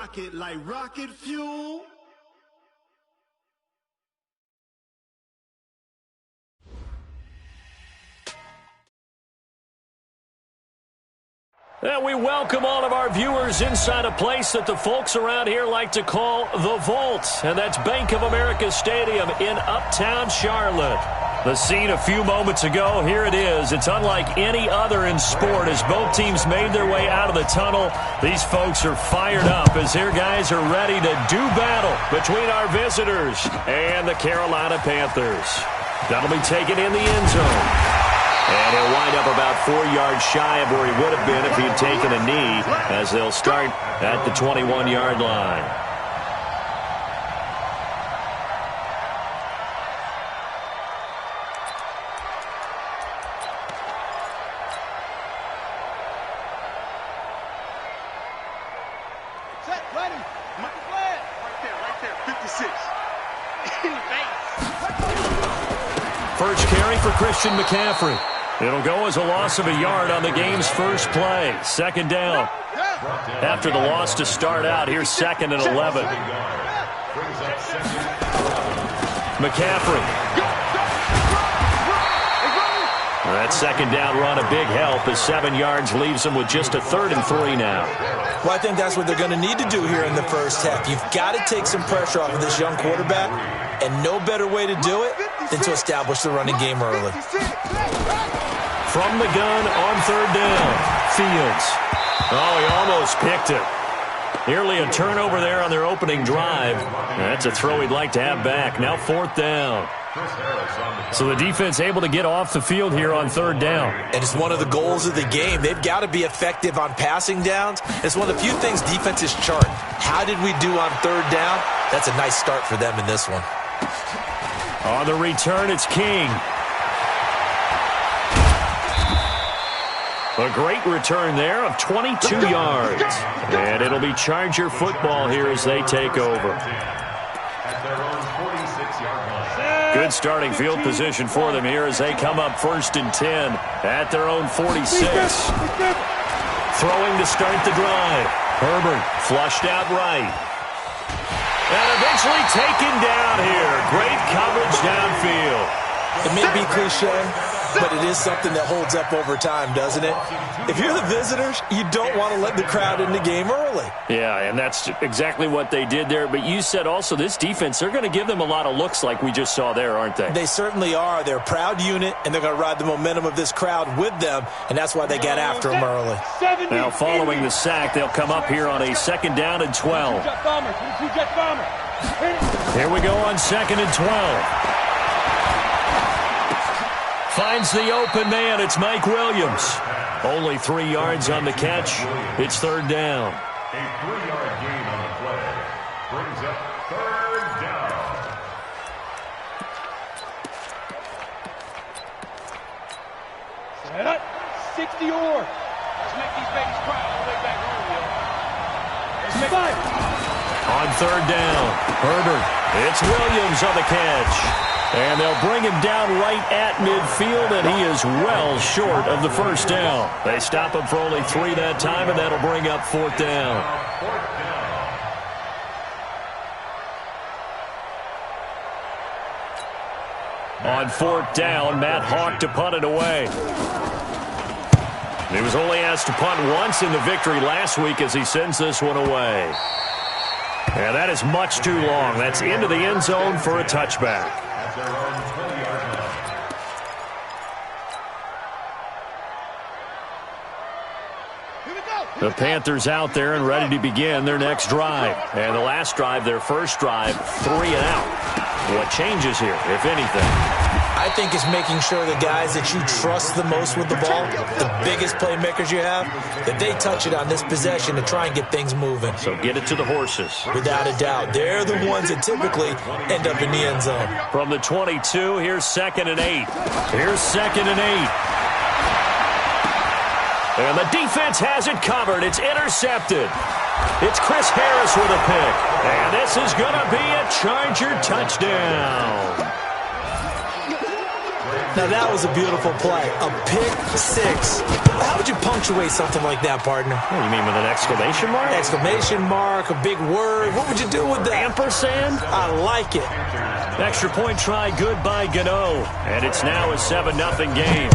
rocket like rocket fuel. And we welcome all of our viewers inside a place that the folks around here like to call the Vault. And that's Bank of America Stadium in Uptown Charlotte. The scene a few moments ago, here it is. It's unlike any other in sport as both teams made their way out of the tunnel. These folks are fired up as their guys are ready to do battle between our visitors and the Carolina Panthers. That'll be taken in the end zone. And he'll wind up about 4 yards shy of where he would have been if he'd taken a knee as they'll start at the 21-yard line. Set, ready. Right there, 56. First carry for Christian McCaffrey. It'll go as a loss of a yard on the game's first play. Second down. After the loss to start out, here's 2nd and 11. McCaffrey. That second down run, a big help as 7 yards leaves him with just a 3rd and 3 now. Well, I think that's what they're going to need to do here in the first half. You've got to take some pressure off of this young quarterback, and no better way to do it than to establish the running game early. From the gun on 3rd down, Fields. Oh, he almost picked it. Nearly a turnover there on their opening drive. That's a throw he'd like to have back. Now 4th down. So the defense able to get off the field here on 3rd down. And it's one of the goals of the game. They've got to be effective on passing downs. It's one of the few things defenses chart. How did we do on 3rd down? That's a nice start for them in this one. On the return, it's King. A great return there of 22 yards. And it'll be Charger football here as they take over. Good starting field position for them here as they come up 1st and 10 at their own 46. Throwing to start the drive. Herbert flushed out right. And eventually taken down here. Great coverage downfield. It may be cliche, but it is something that holds up over time, doesn't it? If you're the visitors, you don't want to let the crowd in the game early. Yeah, and that's exactly what they did there. But you said also this defense, they're going to give them a lot of looks like we just saw there, aren't they? They certainly are. They're a proud unit, and they're going to ride the momentum of this crowd with them, and that's why they got after them early. Now, following the sack, they'll come up here on a 2nd down and 12. Here we go on 2nd and 12. Finds the open man. It's Mike Williams. Only 3 yards on the catch. It's 3rd down. A 3-yard gain on the play brings up 3rd down. Set up. 60 or. Let's make these babies cry all the way back home, yo. Let's make it. On 3rd down, Herbert. It's Williams on the catch. And they'll bring him down right at midfield, and he is well short of the 1st down. They stop him for only 3 that time, and that'll bring up 4th down. On 4th down, Matt Hawk to punt it away. He was only asked to punt once in the victory last week as he sends this one away. And that is much too long. That's into the end zone for a touchback. The Panthers out there and ready to begin their next drive. And the last drive, their first drive, 3 and out. What changes here, if anything? I think it's making sure the guys that you trust the most with the ball, the biggest playmakers you have, that they touch it on this possession to try and get things moving. So get it to the horses. Without a doubt. They're the ones that typically end up in the end zone. From the 22, here's 2nd and 8. Here's 2nd and 8. And the defense has it covered. It's intercepted. It's Chris Harris with a pick. And this is going to be a Charger touchdown. Now that was a beautiful play. A pick six. How would you punctuate something like that, partner? What do you mean, with an exclamation mark? Exclamation mark, a big word. What would you do with that? Ampersand? I like it. Extra point try good by Gano. And it's now a 7-0 game.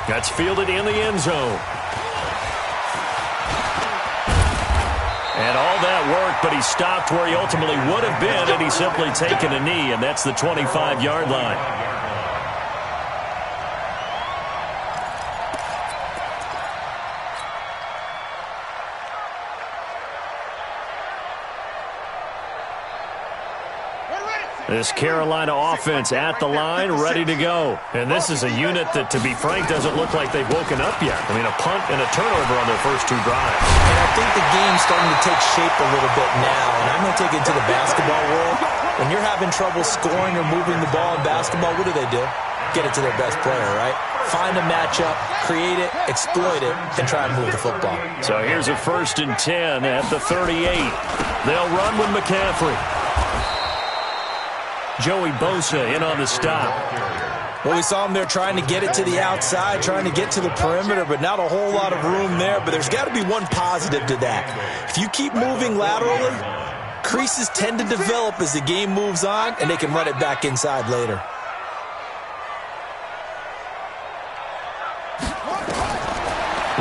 That's fielded in the end zone. And all that work, but he stopped where he ultimately would have been had he simply taken a knee, and that's the 25-yard line. This Carolina offense at the line, ready to go. And this is a unit that, to be frank, doesn't look like they've woken up yet. I mean, a punt and a turnover on their first two drives. And I think the game's starting to take shape a little bit now. And I'm going to take it to the basketball world. When you're having trouble scoring or moving the ball in basketball, what do? Get it to their best player, right? Find a matchup, create it, exploit it, and try and move the football. So here's a 1st and 10 at the 38. They'll run with McCaffrey. Joey Bosa in on the stop. Well, we saw him there trying to get it to the outside, trying to get to the perimeter, but not a whole lot of room there. But there's got to be one positive to that. If you keep moving laterally, creases tend to develop as the game moves on, and they can run it back inside later.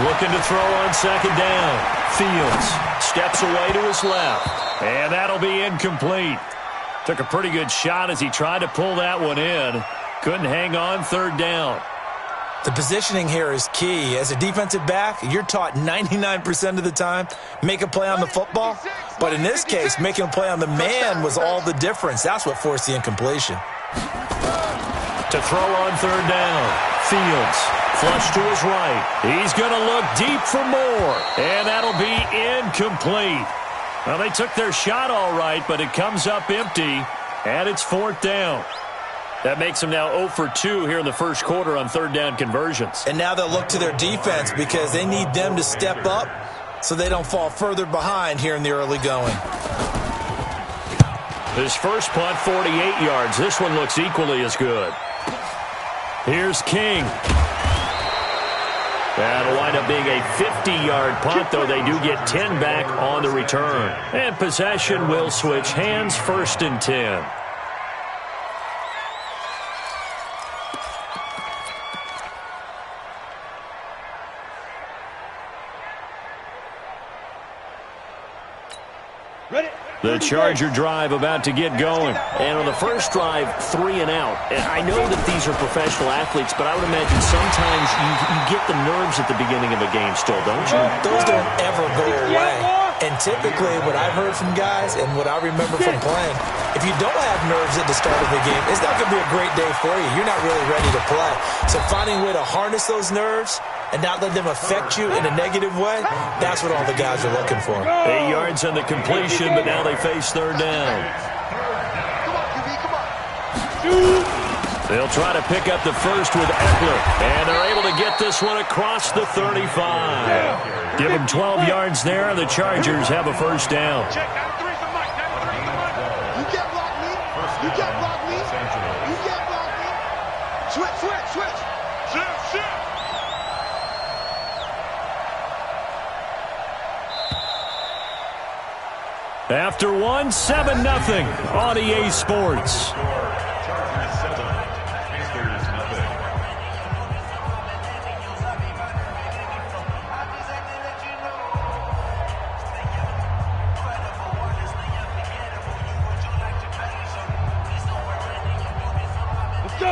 Looking to throw on 2nd down. Fields steps away to his left, and that'll be incomplete. Took a pretty good shot as he tried to pull that one in. Couldn't hang on 3rd down. The positioning here is key. As a defensive back, you're taught 99% of the time, make a play on the football. But in this case, making a play on the man was all the difference. That's what forced the incompletion. To throw on 3rd down. Fields flush to his right. He's going to look deep for more. And that'll be incomplete. Well, they took their shot all right, but it comes up empty, and it's 4th down. That makes them now 0 for 2 here in the first quarter on 3rd down conversions. And now they'll look to their defense because they need them to step up so they don't fall further behind here in the early going. His first punt, 48 yards. This one looks equally as good. Here's King. That'll wind up being a 50-yard punt, though they do get 10 back on the return. And possession will switch hands, 1st and 10. Ready? The Charger drive about to get going. And on the first drive, 3 and out. And I know that these are professional athletes, but I would imagine sometimes you get the nerves at the beginning of a game still, don't you? Those don't ever go away. And typically what I've heard from guys and what I remember from playing, if you don't have nerves at the start of the game, it's not going to be a great day for you. You're not really ready to play. So finding a way to harness those nerves and not let them affect you in a negative way, that's what all the guys are looking for. 8 yards on the completion, but now they face 3rd down. They'll try to pick up the first with Eckler, and they're able to get this one across the 35. Give them 12 yards there, and the Chargers have a 1st down. Check, down to 3 for Mike. Down to 3 for Mike. You can't block me. You can't block me. You can't block me. Switch, switch, switch. Shift. After one, 7-0 on EA Sports. Chargers 7, Panthers nothing.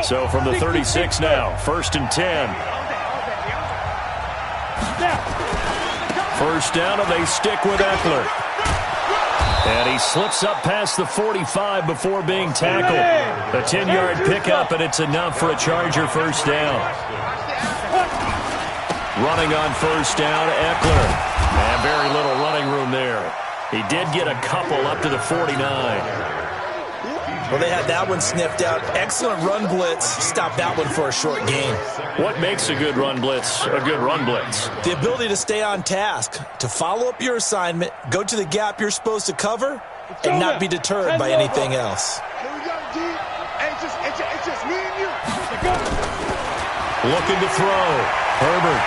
So from the 36 now, 1st and 10. 1st down, and they stick with Eckler. And he slips up past the 45 before being tackled. A 10-yard pickup, and it's enough for a Charger 1st down. Running on 1st down, Eckler. And very little running room there. He did get a couple up to the 49. Well, they had that one sniffed out. Excellent run blitz. Stopped that one for a short gain. What makes a good run blitz a good run blitz? The ability to stay on task, to follow up your assignment, go to the gap you're supposed to cover, and not be deterred by anything else. Here we Looking to throw. Herbert.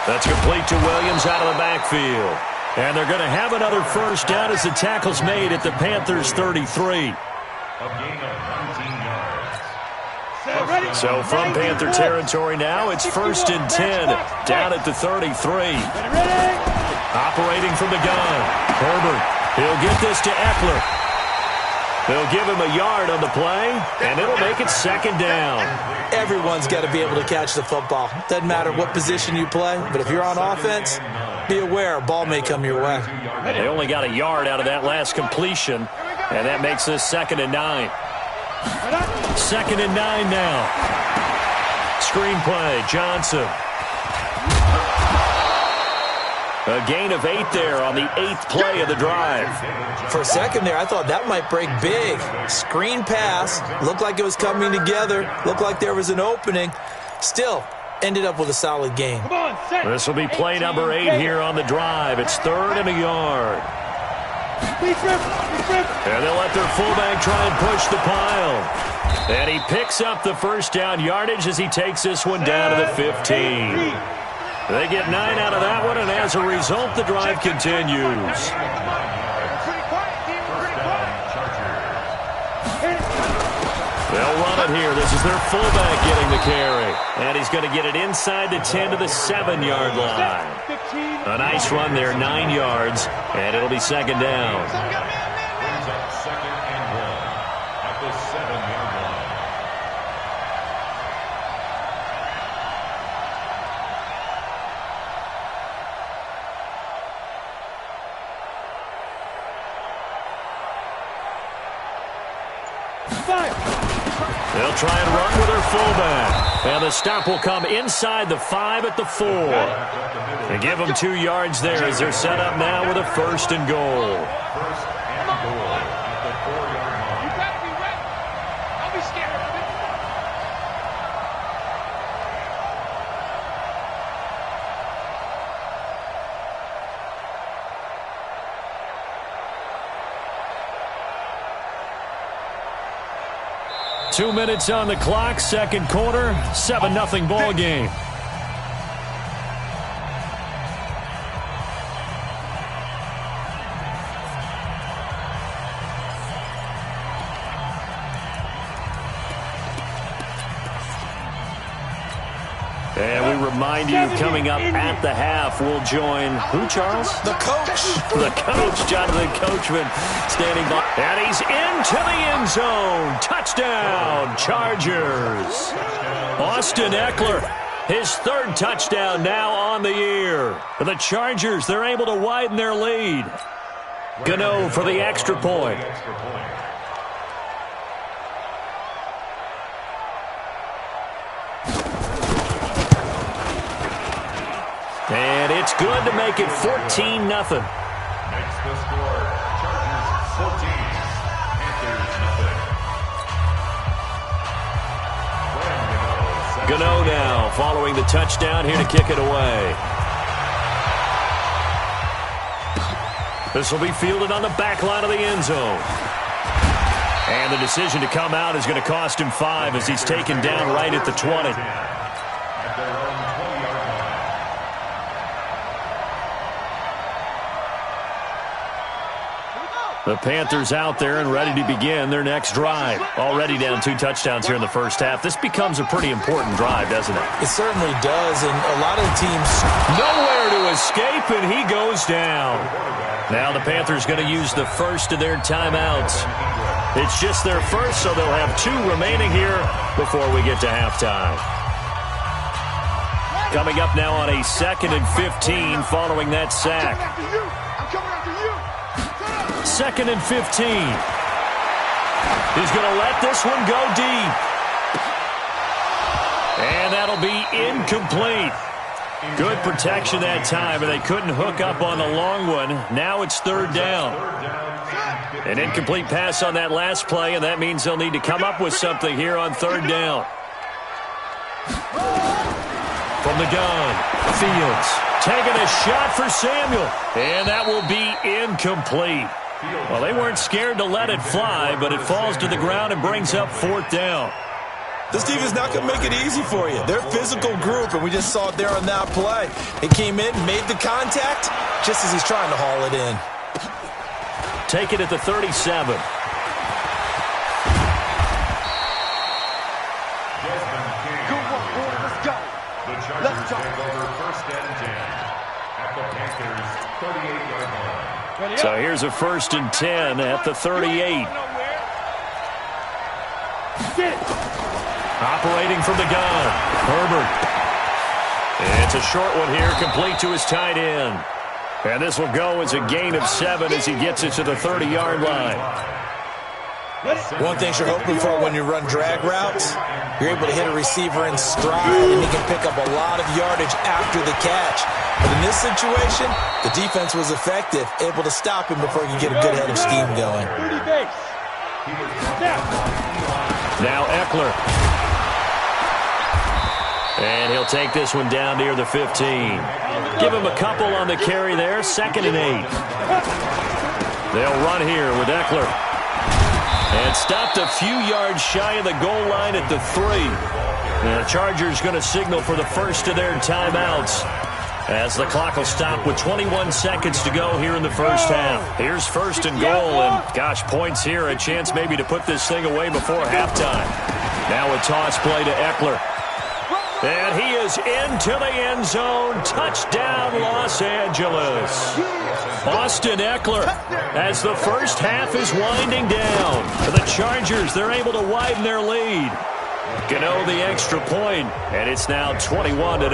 That's complete to Williams out of the backfield. And they're going to have another first down as the tackle's made at the Panthers' 33. A gain of 19 yards. So from Panther territory now, it's 1st and 10 down at the 33. Operating from the gun. Herbert. He'll get this to Eckler. They'll give him a yard on the play, and it'll make it 2nd down. Everyone's got to be able to catch the football. Doesn't matter what position you play, but if you're on offense, be aware a ball may come your way. They only got a yard out of that last completion, and that makes this 2nd and 9. 2nd and 9 now. Screenplay, Johnson. A gain of 8 there on the 8th play of the drive. For a second there, I thought that might break big. Screen pass. Looked like it was coming together. Looked like there was an opening. Still, ended up with a solid game. This will be play number 8 here on the drive. It's 3rd and a yard. And they'll let their fullback try and push the pile. And he picks up the first down yardage as he takes this one down to the 15. They get 9 out of that one, and as a result, the drive continues. They'll run it here. This is their fullback getting the carry. And he's going to get it inside the 10 to the 7-yard line. A nice run there, 9 yards, and it'll be 2nd down. Brings up 2nd and 1 at the 7-yard line. They'll try and run with their fullback. And the stop will come inside the 5 at the 4. They give them 2 yards there as they're set up now with a 1st and goal. 1st and goal at the 4-yard line. You better be ready. Don't be scared of it. Two minutes on the clock, 2nd quarter, 7-0 ball game. And we remind you, coming up at the half, we'll join who, Charles? The coach. The coach, Jonathan Coachman, standing by. And he's into the end zone. Touchdown, Chargers. Austin Eckler, his 3rd touchdown now on the year. For the Chargers, they're able to widen their lead. Gano for the extra point. And it's good to make it 14-0. Makes the score. Chargers 14. Panthers nothing. Gano now following the touchdown here to kick it away. This will be fielded on the back line of the end zone. And the decision to come out is going to cost him 5 as he's taken down right at the 20. At their own 20-yard line. The Panthers out there and ready to begin their next drive. Already down 2 touchdowns here in the first half. This becomes a pretty important drive, doesn't it? It certainly does, and a lot of the teams... Nowhere to escape, and he goes down. Now the Panthers going to use the first of their timeouts. It's just their first, so they'll have 2 remaining here before we get to halftime. Coming up now on a 2nd and 15 following that sack. 2nd and 15. He's going to let this one go deep. And that'll be incomplete. Good protection that time, and they couldn't hook up on the long one. Now it's 3rd down. An incomplete pass on that last play, and that means they'll need to come up with something here on 3rd down. From the gun, Fields taking a shot for Samuel, and that will be incomplete. Well, they weren't scared to let it fly, but it falls to the ground and brings up 4th down. This team is not going to make it easy for you. They're a physical group, and we just saw it there on that play. He came in, made the contact, just as he's trying to haul it in. Take it at the 37. Let's go. Take over 1st and 10 at the Panthers' 38-yard line. So here's a 1st and 10 at the 38. Operating from the gun, Herbert. It's a short one here, complete to his tight end. And this will go as a gain of 7 as he gets it to the 30-yard line. One thing you're hoping for when you run drag routes, you're able to hit a receiver in stride, and he can pick up a lot of yardage after the catch. But in this situation, the defense was effective, able to stop him before he could get a good head of steam going. Now Eckler. And he'll take this one down near the 15. Give him a couple on the carry there, 2nd and 8. They'll run here with Eckler. And stopped a few yards shy of the goal line at the 3. And the Chargers going to signal for the first of their timeouts, as the clock will stop with 21 seconds to go here in the first half. Here's 1st and goal, and gosh, points here, a chance maybe to put this thing away before halftime. Now a toss play to Eckler. And he is into the end zone. Touchdown, Los Angeles. Austin Eckler, as the first half is winding down. For the Chargers, they're able to widen their lead. Gano the extra point, and it's now 21-0.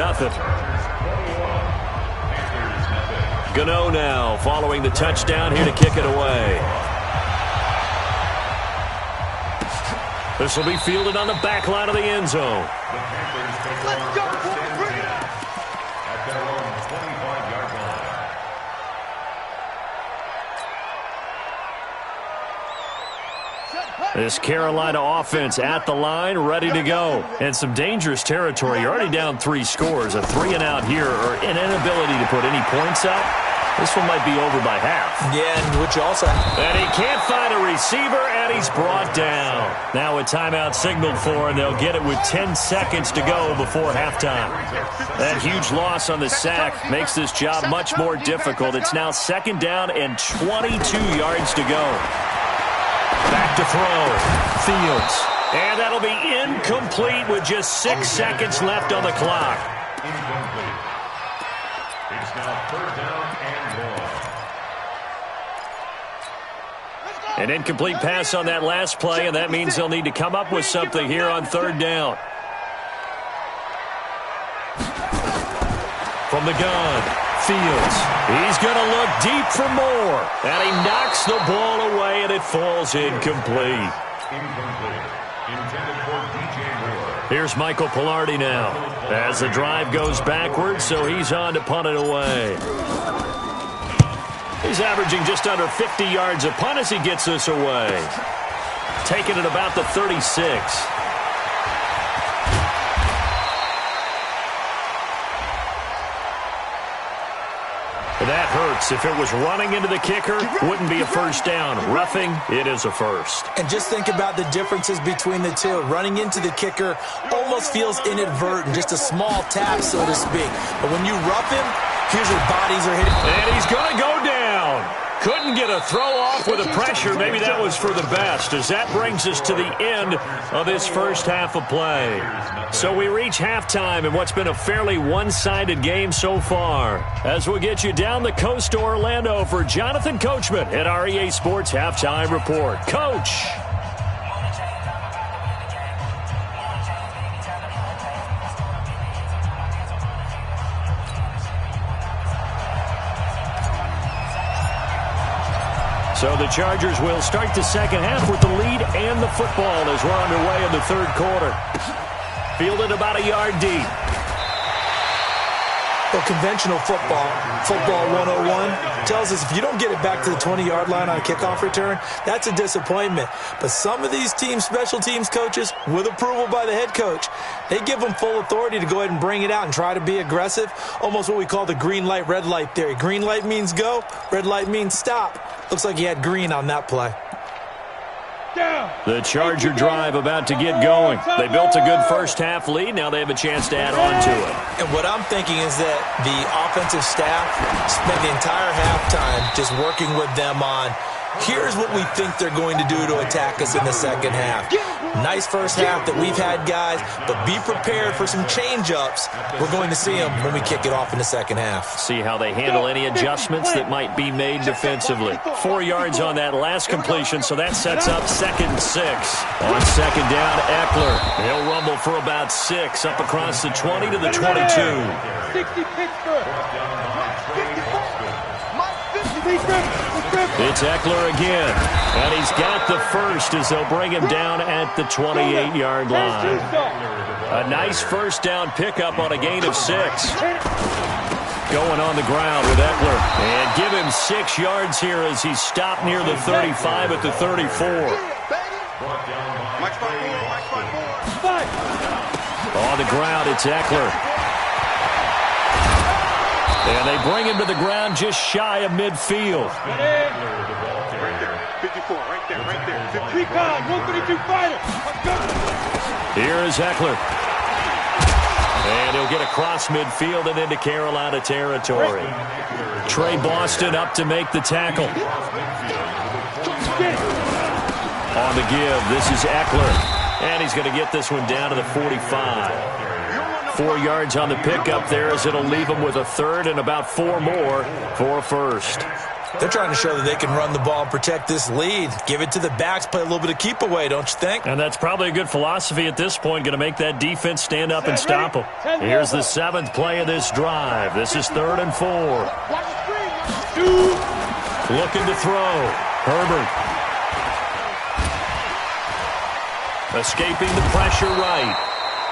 Gano now following the touchdown here to kick it away. This will be fielded on the back line of the end zone. Let's go, at their own 25-yard line. This Carolina offense at the line, ready to go. And some dangerous territory. You're already down 3 scores. A 3-and-out here, or an inability to put any points up. This one might be over by half. Yeah, and what you also have. And he can't find a receiver, and he's brought down. Now a timeout signaled for, and they'll get it with 10 seconds to go before halftime. That huge loss on the sack makes this job much more difficult. It's now 2nd down and 22 yards to go. Back to throw. Fields. And that'll be incomplete with just 6 seconds left on the clock. Incomplete. It's now 3rd down and 1. An incomplete pass on that last play, and that means they'll need to come up with something here on 3rd down. From the gun, Fields. He's going to look deep for more. And he knocks the ball away, and it falls incomplete. Incomplete. Intended for DJ Moore. Here's Michael Pilardi now, as the drive goes backwards, so he's on to punt it away. He's averaging just under 50 yards a punt as he gets this away. Taking it about the 36. That hurts. If it was running into the kicker, wouldn't be a first down. Roughing, it is a first. And just think about the differences between the two. Running into the kicker almost feels inadvertent, just a small tap, so to speak. But when you rough him, here's where bodies are hitting. And he's going to go down. Couldn't get a throw off with the pressure. Maybe that was for the best, as that brings us to the end of this first half of play. So we reach halftime in what's been a fairly one-sided game so far. As we'll get you down the coast to Orlando for Jonathan Coachman at our EA Sports Halftime Report. Coach. So the Chargers will start the second half with the lead and the football as we're underway in the 3rd quarter. Fielded about a yard deep. Well, conventional football 101, tells us if you don't get it back to the 20-yard line on a kickoff return, that's a disappointment. But some of these teams, special teams coaches, with approval by the head coach, they give them full authority to go ahead and bring it out and try to be aggressive, almost what we call the green light, red light theory. Green light means go, red light means stop. Looks like he had green on that play. The Charger drive about to get going. They built a good first-half lead. Now they have a chance to add on to it. And what I'm thinking is that the offensive staff spent the entire halftime just working with them on, here's what we think they're going to do to attack us in the second half. Nice first half that we've had, guys, but be prepared for some change-ups. We're going to see them when we kick it off in the second half. See how they handle any adjustments that might be made defensively. 4 yards on that last completion, so that sets up 2nd and 6. On second down, Eckler. He'll rumble for about 6, up across the 20 to the 22. 60 Pittsburgh. It's Eckler again, and he's got the first as they'll bring him down at the 28-yard line. A nice first down pickup on a gain of 6. Going on the ground with Eckler, and give him 6 yards here as he's stopped near the 35 at the 34. On the ground, it's Eckler. And they bring him to the ground just shy of midfield. 54, right there. 132 fighter. Here is Eckler. And he'll get across midfield and into Carolina territory. Trey Boston up to make the tackle. On the give, this is Eckler. And he's going to get this one down to the 45. 4 yards on the pickup there as it'll leave them with a third and about 4 more for a first. They're trying to show that they can run the ball and protect this lead. Give it to the backs, play a little bit of keep away, don't you think? And that's probably a good philosophy at this point, going to make that defense stand up and stop them. Here's the 7th play of this drive. This is 3rd and 4. Looking to throw. Herbert. Escaping the pressure right.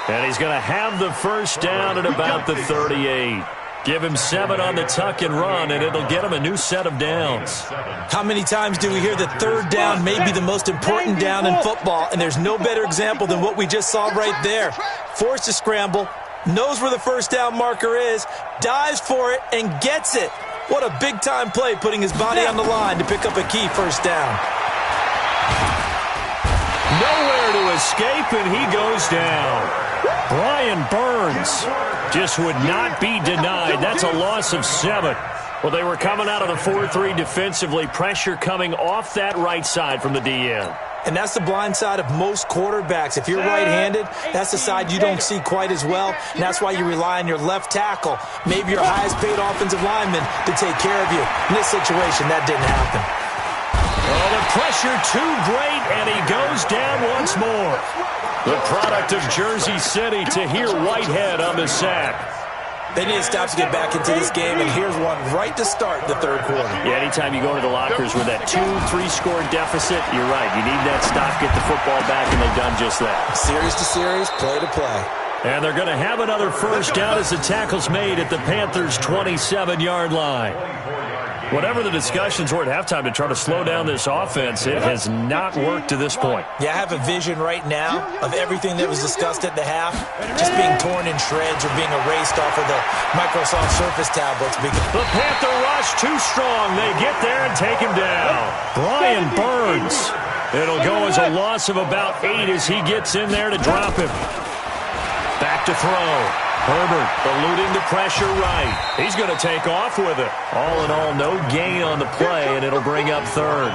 And he's going to have the first down at about the 38. Give him 7 on the tuck and run, and it'll get him a new set of downs. How many times do we hear that third down may be the most important down in football, and there's no better example than what we just saw right there. Forced to scramble, knows where the first down marker is, dives for it, and gets it. What a big-time play, putting his body on the line to pick up a key first down. Nowhere to escape, and he goes down. Brian Burns just would not be denied. That's a loss of 7. Well, they were coming out of the 4-3 defensively. Pressure coming off that right side from the DN. And that's the blind side of most quarterbacks. If you're right-handed, that's the side you don't see quite as well. And that's why you rely on your left tackle, maybe your highest-paid offensive lineman, to take care of you. In this situation, that didn't happen. Oh, the pressure too great, and he goes down once more. The product of Jersey City, Tahir Whitehead on the sack. They need to stop to get back into this game, and here's one right to start the third quarter. Yeah, anytime you go into the lockers with that 2-3-score deficit, you're right. You need that stop, get the football back, and they've done just that. Series to series, play to play. And they're going to have another first down as the tackle's made at the Panthers' 27-yard line. Whatever the discussions were at halftime to try to slow down this offense, it has not worked to this point. Yeah, I have a vision right now of everything that was discussed at the half just being torn in shreds or being erased off of the Microsoft Surface tablets. The Panther rush too strong. They get there and take him down. Brian Burns. It'll go as a loss of about 8 as he gets in there to drop him. Back to throw. Herbert eluding the pressure right. He's going to take off with it. All in all, no gain on the play, and it'll bring up third.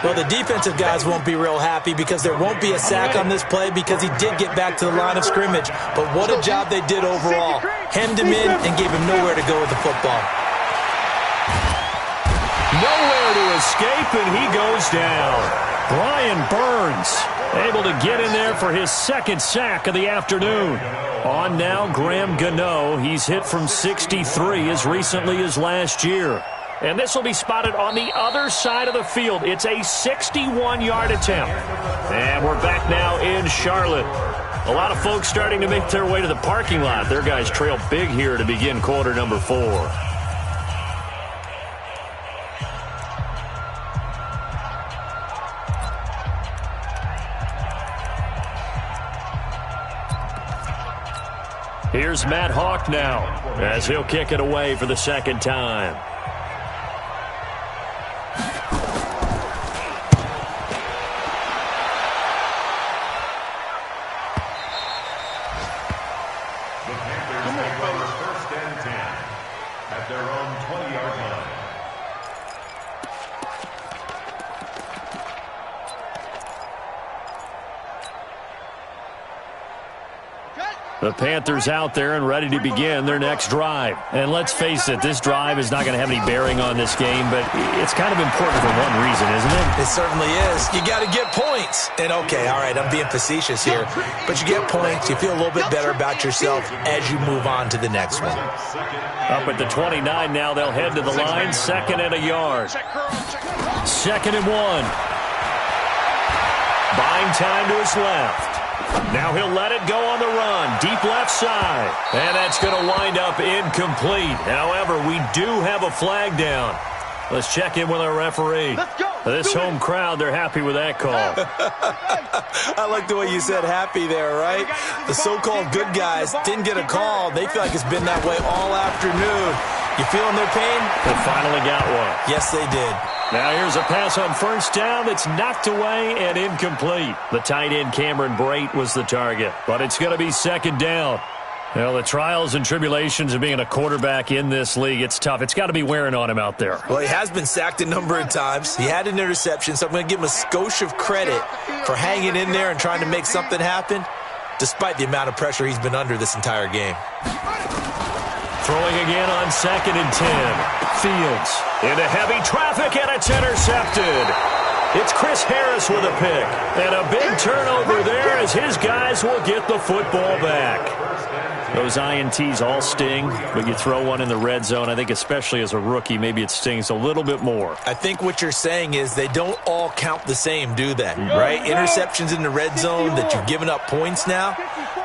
Well, the defensive guys won't be real happy because there won't be a sack on this play because he did get back to the line of scrimmage. But what a job they did overall. Hemmed him in and gave him nowhere to go with the football. Nowhere to escape, and he goes down. Brian Burns able to get in there for his 2nd sack of the afternoon. On now, Graham Gano. He's hit from 63 as recently as last year. And this will be spotted on the other side of the field. It's a 61-yard attempt. And we're back now in Charlotte. A lot of folks starting to make their way to the parking lot. Their guys trail big here to begin quarter number 4. Here's Matt Hawk now as he'll kick it away for the second time. The Panthers take over first and 10 at their own 20-yard line. The Panthers out there and ready to begin their next drive. And let's face it, this drive is not going to have any bearing on this game, but it's kind of important for one reason, isn't it? It certainly is. You got to get points. And okay, all right, I'm being facetious here, but you get points, you feel a little bit better about yourself as you move on to the next one. Up at the 29 now, they'll head to the line, 2nd and a yard. 2nd and 1. Buying time to his left. Now he'll let it go on the run. Deep left side. And that's going to wind up incomplete. However, we do have a flag down. Let's check in with our referee. This home crowd, they're happy with that call. I like the way you said happy there, right? The so-called good guys didn't get a call. They feel like it's been that way all afternoon. You feeling their pain? They finally got one. Yes, they did. Now here's a pass on first down that's knocked away and incomplete. The tight end Cameron Brate was the target, but it's going to be 2nd down. Well, the trials and tribulations of being a quarterback in this league, it's tough. It's got to be wearing on him out there. Well, he has been sacked a number of times. He had an interception, so I'm going to give him a skosh of credit for hanging in there and trying to make something happen, despite the amount of pressure he's been under this entire game. Throwing again on 2nd and 10. Fields into heavy traffic, and it's intercepted. It's Chris Harris with a pick. And a big turnover there as his guys will get the football back. Those INTs all sting, but you throw one in the red zone, I think especially as a rookie, maybe it stings a little bit more. I think what you're saying is they don't all count the same, do they? Right? Interceptions in the red zone that you've given up points now,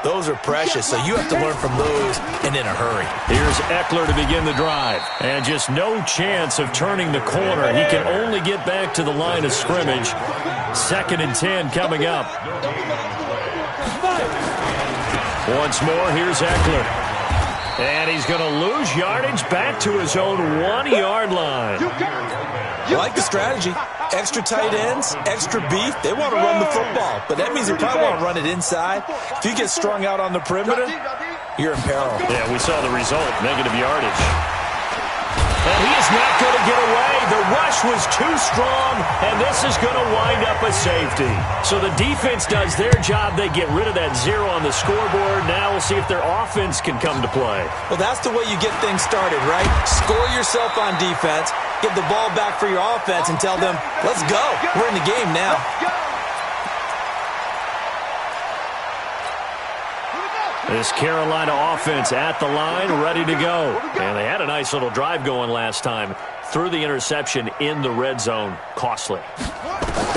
those are precious, so you have to learn from those and in a hurry. Here's Eckler to begin the drive, and just no chance of turning the corner. He can only get back to the line of scrimmage. 2nd and 10 coming up. Once more, here's Eckler. And he's going to lose yardage back to his own 1-yard line. I like the strategy. Extra tight ends, extra beef. They want to run the football, but that means they probably want to run it inside. If you get strung out on the perimeter, you're in peril. Yeah, we saw the result, negative yardage. And he is not going to get away. The rush was too strong, and this is going to wind up a safety. So the defense does their job. They get rid of that 0 on the scoreboard. Now we'll see if their offense can come to play. Well, that's the way you get things started, right? Score yourself on defense, give the ball back for your offense, and tell them, let's go. We're in the game now. This Carolina offense at the line, ready to go. And they had a nice little drive going last time. Threw the interception in the red zone. Costly.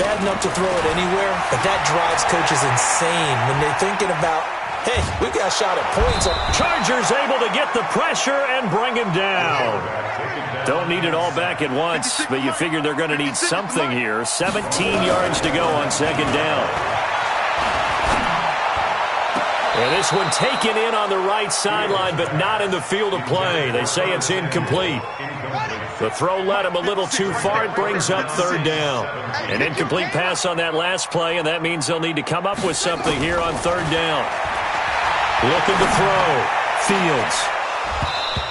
Bad enough to throw it anywhere, but that drives coaches insane when they're thinking about, hey, we got a shot at points. Chargers able to get the pressure and bring him down. Don't need it all back at once, but you figure they're going to need something here. 17 yards to go on 2nd down. And this one taken in on the right sideline, but not in the field of play. They say it's incomplete. The throw led him a little too far. It brings up 3rd down. An incomplete pass on that last play, and that means they'll need to come up with something here on 3rd down. Looking to throw. Fields.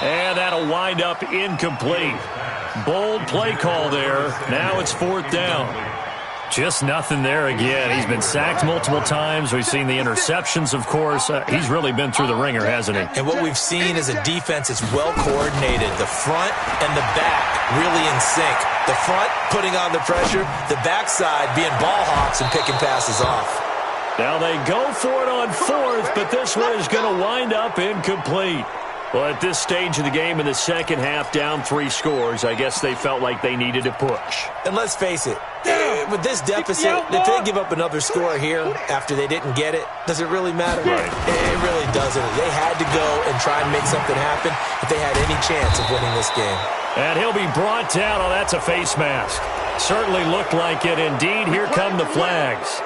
And that'll wind up incomplete. Bold play call there. Now it's 4th down. Just nothing there again. He's been sacked multiple times. We've seen the interceptions, of course. He's really been through the ringer, hasn't he? And what we've seen is a defense that's well coordinated. The front and the back really in sync. The front putting on the pressure, the backside being ball hawks and picking passes off. Now they go for it on 4th, but this one is going to wind up incomplete. Well, at this stage of the game in the second half, down 3 scores, I guess they felt like they needed to push. And let's face it, with this deficit, if they give up another score here after they didn't get it, does it really matter? Right. It really doesn't. They had to go and try and make something happen if they had any chance of winning this game. And he'll be brought down. Oh, that's a face mask. Certainly looked like it. Indeed, here come the flags.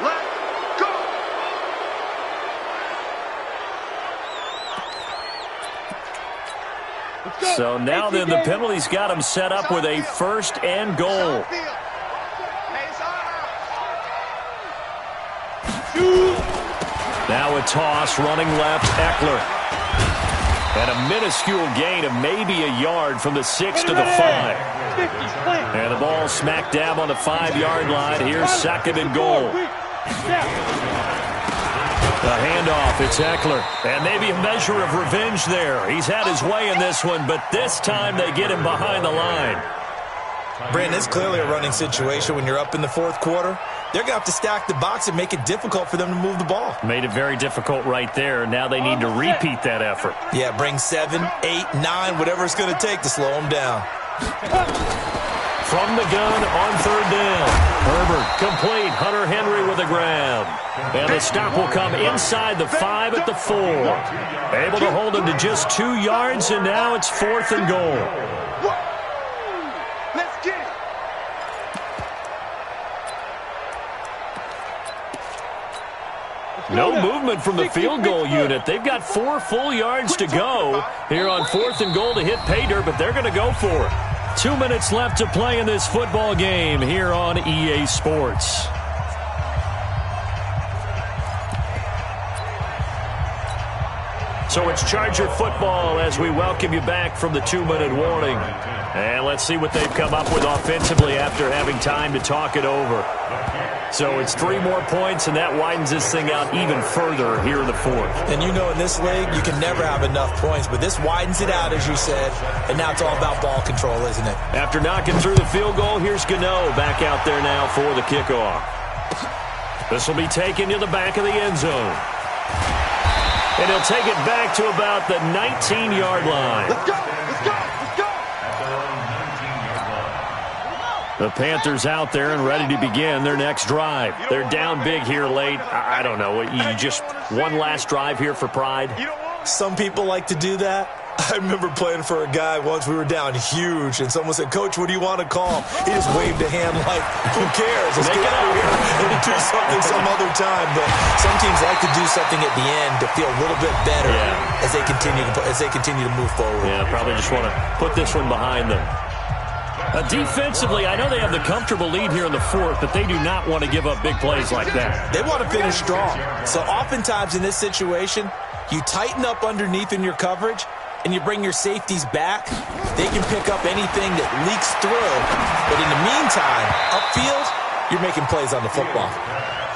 So now then the penalty's got him set up with a 1st and goal. Now a toss, running left, Eckler. And a minuscule gain of maybe a yard from the 6 to the 5. And the ball smack dab on the 5-yard line. Here's 2nd and goal. The handoff, it's Eckler. And maybe a measure of revenge there. He's had his way in this one, but this time they get him behind the line. Brandon, it's clearly a running situation when you're up in the 4th quarter. They're going to have to stack the box and make it difficult for them to move the ball. Made it very difficult right there. Now they need to repeat that effort. Yeah, bring 7, 8, 9, whatever it's going to take to slow them down. From the gun on 3rd down. Herbert complete. Hunter Henry with a grab. And the stop will come inside the 5 at the 4. Able to hold him to just 2 yards, and now it's 4th and goal. Let's get it. No movement from the field goal unit. They've got 4 full yards to go here on 4th and goal to hit pay dirt, but they're going to go for it. 2 minutes left to play in this football game here on EA Sports. So it's Charger football as we welcome you back from the 2-minute warning. And let's see what they've come up with offensively after having time to talk it over. So it's 3 more points, and that widens this thing out even further here in the 4th. And you know in this league, you can never have enough points, but this widens it out, as you said, and now it's all about ball control, isn't it? After knocking through the field goal, here's Gano back out there now for the kickoff. This will be taken to the back of the end zone. And he'll take it back to about the 19-yard line. Let's go. Let's go. Let's go. The Panthers out there and ready to begin their next drive. They're down big here late. I don't know. You just one last drive here for pride? Some people like to do that. I remember playing for a guy once. We were down huge, and someone said, "Coach, what do you want to call?" He just waved a hand like, "Who cares? Let's get out of here and do something some other time." But some teams like to do something at the end to feel a little bit better as they continue to move forward. Yeah, probably just want to put this one behind them. Defensively, I know they have the comfortable lead here in the 4th, but they do not want to give up big plays like that. They want to finish strong. So oftentimes in this situation, you tighten up underneath in your coverage, and you bring your safeties back. They can pick up anything that leaks through. But in the meantime, upfield, you're making plays on the football.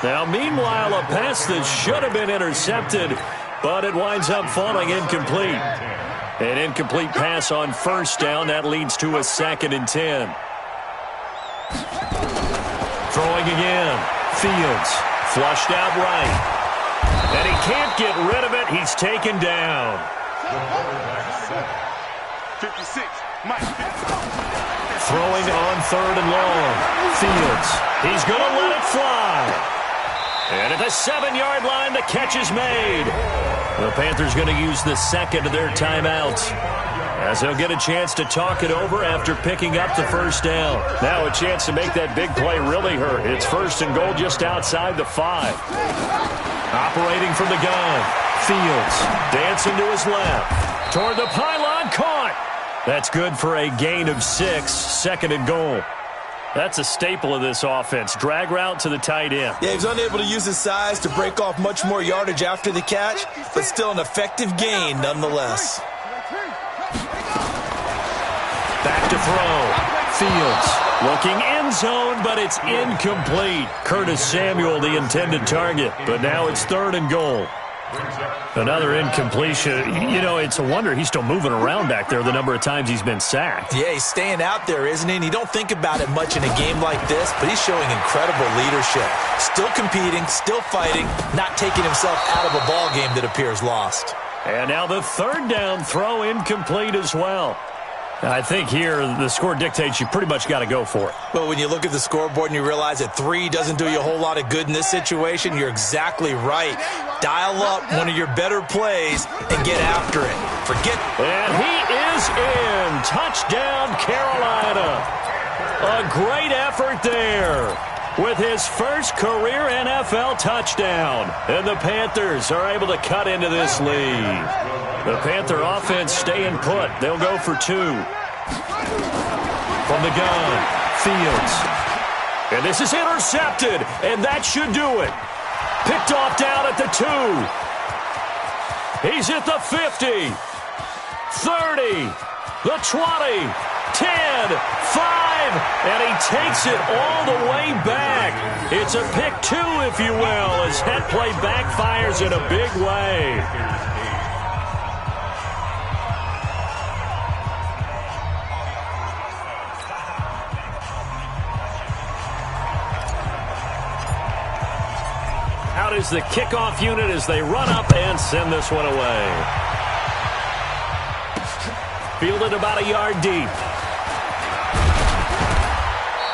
Now, meanwhile, a pass that should have been intercepted, but it winds up falling incomplete. An incomplete pass on 1st down. That leads to a 2nd and 10. Throwing again. Fields. Flushed out right. And he can't get rid of it. He's taken down. 56. Mike. Throwing on 3rd and long. Fields. He's going to let it fly. And at the 7-yard line, the catch is made. The Panthers going to use the 2nd of their timeouts, as they'll get a chance to talk it over after picking up the 1st down. Now a chance to make that big play really hurt. It's 1st and goal just outside the 5. Operating from the gun. Fields dancing to his left. Toward the pylon, caught. That's good for a gain of 6, 2nd and goal. That's a staple of this offense. Drag route to the tight end. Yeah, he was unable to use his size to break off much more yardage after the catch, but still an effective gain nonetheless. Back to throw. Fields looking end zone, but it's incomplete. Curtis Samuel, the intended target, but now it's 3rd and goal. Another incompletion. You know, it's a wonder he's still moving around back there the number of times he's been sacked. Yeah, he's staying out there, isn't he? And you don't think about it much in a game like this, but he's showing incredible leadership. Still competing, still fighting, not taking himself out of a ball game that appears lost. And now the 3rd down throw incomplete as well. I think here the score dictates you pretty much got to go for it. Well, when you look at the scoreboard and you realize that 3 doesn't do you a whole lot of good in this situation, you're exactly right. Dial up one of your better plays and get after it. And he is in. Touchdown, Carolina. A great effort there with his first career NFL touchdown. And the Panthers are able to cut into this lead. The Panther offense staying put. They'll go for 2. From the gun, Fields. And this is intercepted, and that should do it. Picked off down at the 2. He's at the 50, 30, the 20, 10, 5, and he takes it all the way back. It's a pick 2, if you will, as that play backfires in a big way. Out is the kickoff unit as they run up and send this one away. Fielded about a yard deep.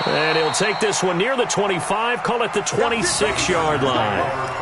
And he'll take this one near the 25, call it the 26-yard line.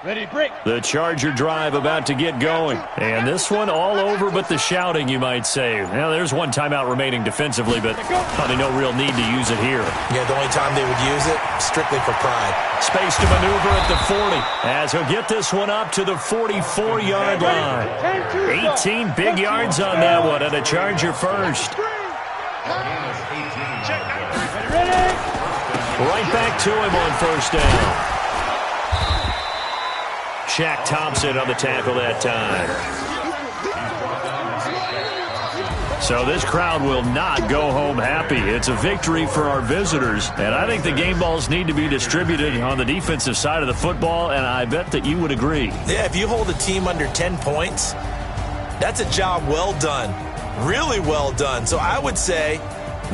Ready, break. The Charger drive about to get going. And this one all over but the shouting, you might say. Now, there's one timeout remaining defensively, but probably no real need to use it here. Yeah, the only time they would use it, strictly for pride. Space to maneuver at the 40 as he'll get this one up to the 44-yard line. 18 big yards on that one, and a Charger first. Right back to him on first down. Shaq Thompson on the tackle that time. So this crowd will not go home happy. It's a victory for our visitors, and I think the game balls need to be distributed on the defensive side of the football, and I bet that you would agree. Yeah, if you hold a team under 10 points, that's a job well done, really well done. So I would say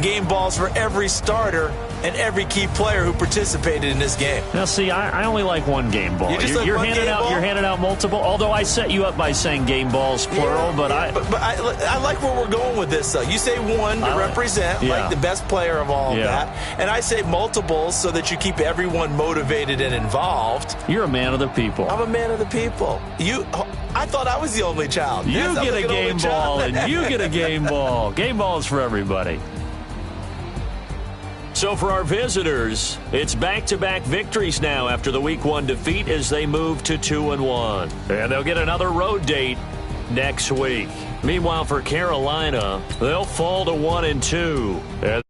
game balls for every starter and every key player who participated in this game. Now, see, I only like one game ball. You're handing out multiple, although I set you up by saying game balls, plural, yeah, but I like where we're going with this, though. You say one to represent, like the best player of all of that, and I say multiples so that you keep everyone motivated and involved. You're a man of the people. I'm a man of the people. I thought I was the only child. You get a game ball, and you get a game ball. Game balls for everybody. So for our visitors, it's back-to-back victories now after the Week 1 defeat as they move to 2-1. And they'll get another road date next week. Meanwhile, for Carolina, they'll fall to 1-2.